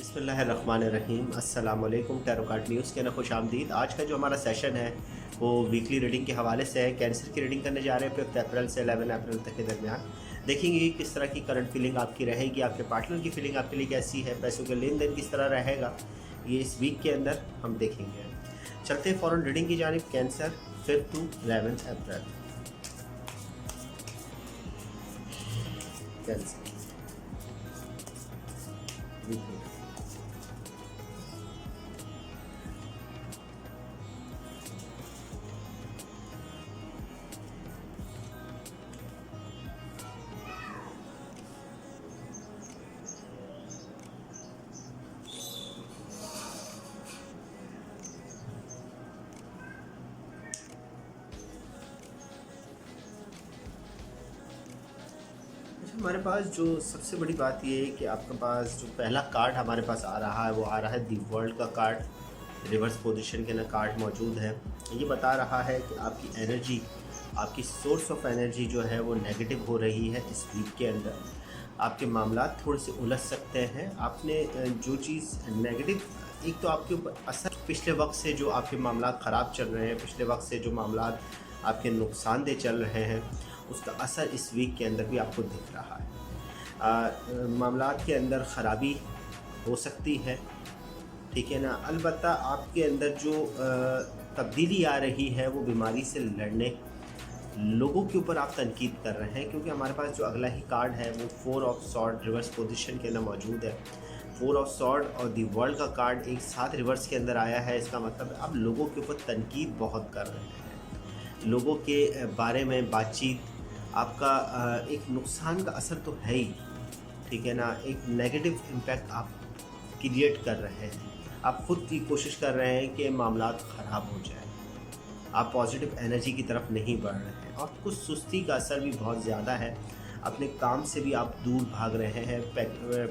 बिस्मिल्लाहिर्रहमानिर्रहीम अस्सलाम वालेकुम। टैरो कार्ड न्यूज़ के अंदर खुश आमदीद। आज का जो हमारा सेशन है वो वीकली रीडिंग के हवाले से है। कैंसर की रीडिंग करने जा रहे हैं 5 अप्रैल से 11 अप्रैल तक के दरमियान। देखेंगे कि किस तरह की करंट फीलिंग आपकी रहेगी, आपके पार्टनर की फीलिंग आपके लिए कैसी है, पैसों के लेन देन किस तरह रहेगा, ये इस वीक के अंदर हम देखेंगे। चलते फ़ौरन रीडिंग की जानिब। Cancer 5 to 11 April. Cancer weekly. हमारे पास जो सबसे बड़ी बात ये है कि आपके पास जो पहला कार्ड हमारे पास आ रहा है वो आ रहा है दी वर्ल्ड का कार्ड। रिवर्स पोजीशन के अंदर कार्ड मौजूद है। ये बता रहा है कि आपकी एनर्जी, आपकी सोर्स ऑफ एनर्जी जो है वो नेगेटिव हो रही है इस वीक के अंदर। आपके मामला थोड़े से उलझ सकते हैं। आपने जो चीज़ नेगेटिव, एक तो आपके ऊपर असर पिछले वक्त से जो आपके मामला ख़राब चल रहे हैं, पिछले वक्त से जो मामला आपके नुकसानदेह चल रहे हैं, उसका असर इस वीक के अंदर भी आपको दिख रहा है। मामलात के अंदर ख़राबी हो सकती है, ठीक है ना। अलबत्ता आपके अंदर जो तब्दीली आ रही है वो बीमारी से लड़ने, लोगों के ऊपर आप तनकीद कर रहे हैं, क्योंकि हमारे पास जो अगला ही कार्ड है वो 4 ऑफ सॉर्ड रिवर्स पोजीशन के अंदर मौजूद है। 4 ऑफ सॉर्ड और दी वर्ल्ड का कार्ड एक साथ रिवर्स के अंदर आया है। इसका मतलब आप लोगों के ऊपर तनकीद बहुत कर रहे हैं, लोगों के बारे में बातचीत, आपका एक नुकसान का असर तो है ही, ठीक है ना। एक नेगेटिव इम्पैक्ट आप क्रिएट कर रहे हैं। आप ख़ुद की कोशिश कर रहे हैं कि मामलात ख़राब हो जाए, आप पॉजिटिव एनर्जी की तरफ नहीं बढ़ रहे हैं और कुछ सुस्ती का असर भी बहुत ज़्यादा है। अपने काम से भी आप दूर भाग रहे हैं।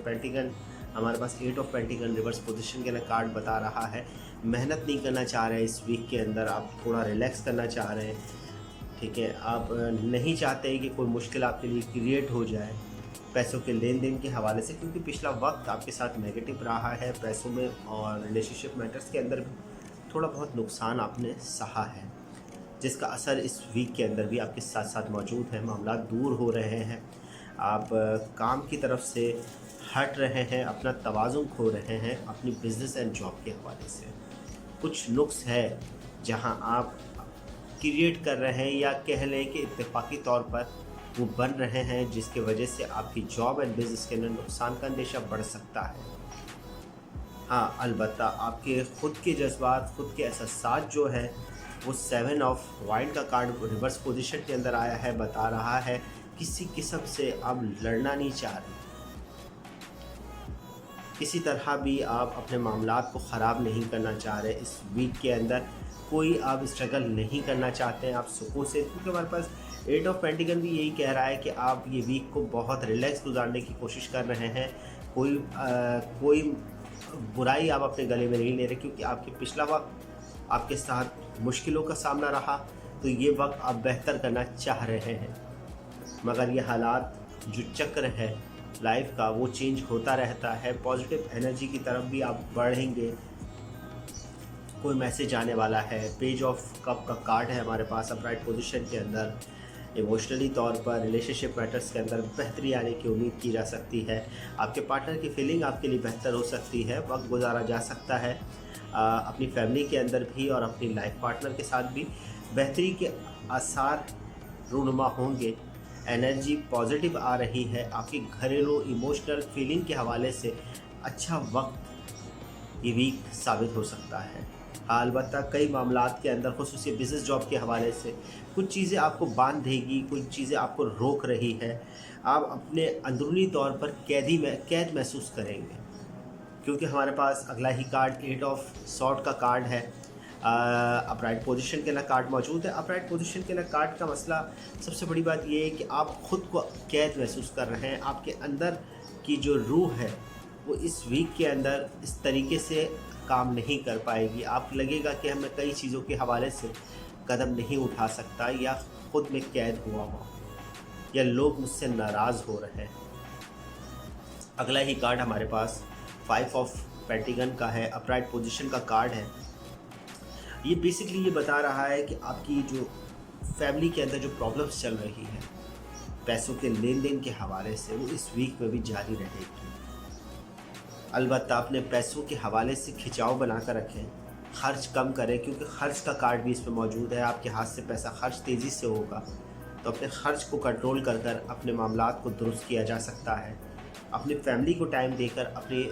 पेंटिकन हमारे पास 8 ऑफ पेंटिकन रिवर्स पोजीशन के अंदर कार्ड बता रहा है मेहनत नहीं करना चाह रहे हैं इस वीक के अंदर, आप थोड़ा रिलैक्स करना चाह रहे हैं, ठीक है। आप नहीं चाहते कि कोई मुश्किल आपके लिए क्रिएट हो जाए पैसों के लेन देन के हवाले से, क्योंकि पिछला वक्त आपके साथ नेगेटिव रहा है पैसों में और रिलेशनशिप मैटर्स के अंदर भी थोड़ा बहुत नुकसान आपने सहा है, जिसका असर इस वीक के अंदर भी आपके साथ साथ मौजूद है। मामला दूर हो रहे हैं, आप काम की तरफ से हट रहे हैं, अपना तवाज़ुन खो रहे हैं अपनी बिज़नेस एंड जॉब के हवाले से। कुछ नुक्स है जहां आप क्रिएट कर रहे हैं या कह लें कि इत्तेफाकी तौर पर वो बन रहे हैं, जिसके वजह से आपकी जॉब एंड बिज़नेस के अंदर नुकसान का अंदेशा बढ़ सकता है। हाँ, अलबत्ता आपके ख़ुद के जज्बात, ख़ुद के एहसास जो है वो 7 ऑफ वाइंड का कार्ड रिवर्स पोजीशन के अंदर आया है, बता रहा है किसी किस्म से आप लड़ना नहीं चाह रहे, किसी तरह भी आप अपने मामलात को ख़राब नहीं करना चाह रहे। इस वीक के अंदर कोई आप स्ट्रगल नहीं करना चाहते हैं, आप सुकून से, क्योंकि हमारे पास 8 ऑफ पेंटिकन भी यही कह रहा है कि आप ये वीक को बहुत रिलैक्स गुजारने की कोशिश कर रहे हैं। कोई बुराई आप अपने गले में नहीं ले रहे, क्योंकि आपके पिछला वक्त आपके साथ मुश्किलों का सामना रहा, तो ये वक्त आप बेहतर करना चाह रहे हैं। मगर ये हालात, जो चक्र है लाइफ का, वो चेंज होता रहता है। पॉजिटिव एनर्जी की तरफ भी आप बढ़ेंगे, कोई मैसेज आने वाला है। पेज ऑफ कप का कार्ड है हमारे पास अपराइट पोजीशन के अंदर। इमोशनली तौर पर रिलेशनशिप मैटर्स के अंदर बेहतरी आने की उम्मीद की जा सकती है। आपके पार्टनर की फीलिंग आपके लिए बेहतर हो सकती है, वक्त गुजारा जा सकता है। अपनी फैमिली के अंदर भी और अपनी लाइफ पार्टनर के साथ भी बेहतरी के आसार रूनुमा होंगे। एनर्जी पॉजिटिव आ रही है। आपकी घरेलू इमोशनल फीलिंग के हवाले से अच्छा वक्त ये वीक साबित हो सकता है। अलबत्ता कई मामलात के अंदर, खुसूसी बिज़नेस जॉब के हवाले से कुछ चीज़ें आपको बांध देगी, कुछ चीज़ें आपको रोक रही है। आप अपने अंदरूनी तौर पर कैद महसूस करेंगे, क्योंकि हमारे पास अगला ही कार्ड 8 ऑफ सॉर्ड का कार्ड है। अपराइट पोजीशन के अंदर कार्ड मौजूद है। अपराइट पोजीशन के अंदर कार्ड का मसला, सबसे बड़ी बात यह है कि आप ख़ुद को कैद महसूस कर रहे हैं। आपके अंदर की जो रूह है वो इस वीक के अंदर इस तरीके से काम नहीं कर पाएगी। आप लगेगा कि मैं कई चीज़ों के हवाले से कदम नहीं उठा सकता, या ख़ुद में कैद हुआ हूँ, या लोग मुझसे नाराज़ हो रहे हैं। अगला ही कार्ड हमारे पास फाइव ऑफ पेंटिगन का है, अपराइट पोजीशन का कार्ड है। ये बेसिकली ये बता रहा है कि आपकी जो फैमिली के अंदर जो प्रॉब्लम्स चल रही है पैसों के लेन देन के हवाले से, वो इस वीक में भी जारी रहेगी। अलबत्ता अपने पैसों के हवाले से खिंचाव बना कर रखें, खर्च कम करें, क्योंकि खर्च का कार्ड भी इसमें मौजूद है। आपके हाथ से पैसा खर्च तेज़ी से होगा, तो अपने खर्च को कंट्रोल कर कर अपने मामलात को दुरुस्त किया जा सकता है। अपनी फैमिली को टाइम देकर अपने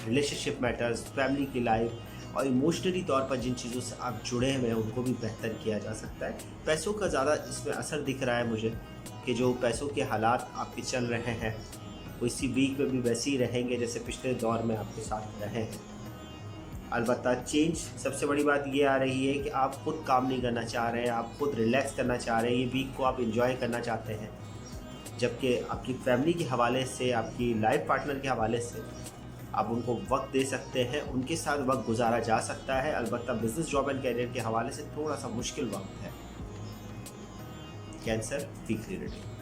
रिलेशनशिप मैटर्स, फैमिली की लाइफ और इमोशनली तौर पर जिन चीज़ों से आप जुड़े हुए हैं उनको भी बेहतर किया जा सकता है। पैसों का ज़्यादा इसमें असर दिख रहा है मुझे कि जो पैसों के हालात आपके चल रहे हैं वो इसी वीक में भी वैसे ही रहेंगे जैसे पिछले दौर में आपके साथ रहे हैं। अलबत्ता चेंज सबसे बड़ी बात ये आ रही है कि आप खुद काम नहीं करना चाह रहे हैं, आप खुद रिलैक्स करना चाह रहे हैं, ये वीक को आप एंजॉय करना चाहते हैं। जबकि आपकी फैमिली के हवाले से, आपकी लाइफ पार्टनर के हवाले से आप उनको वक्त दे सकते हैं, उनके साथ वक्त गुजारा जा सकता है। अलबत्ता बिजनेस, जॉब एंड कैरियर के हवाले से थोड़ा सा मुश्किल वक्त है। Cancer weekly reading.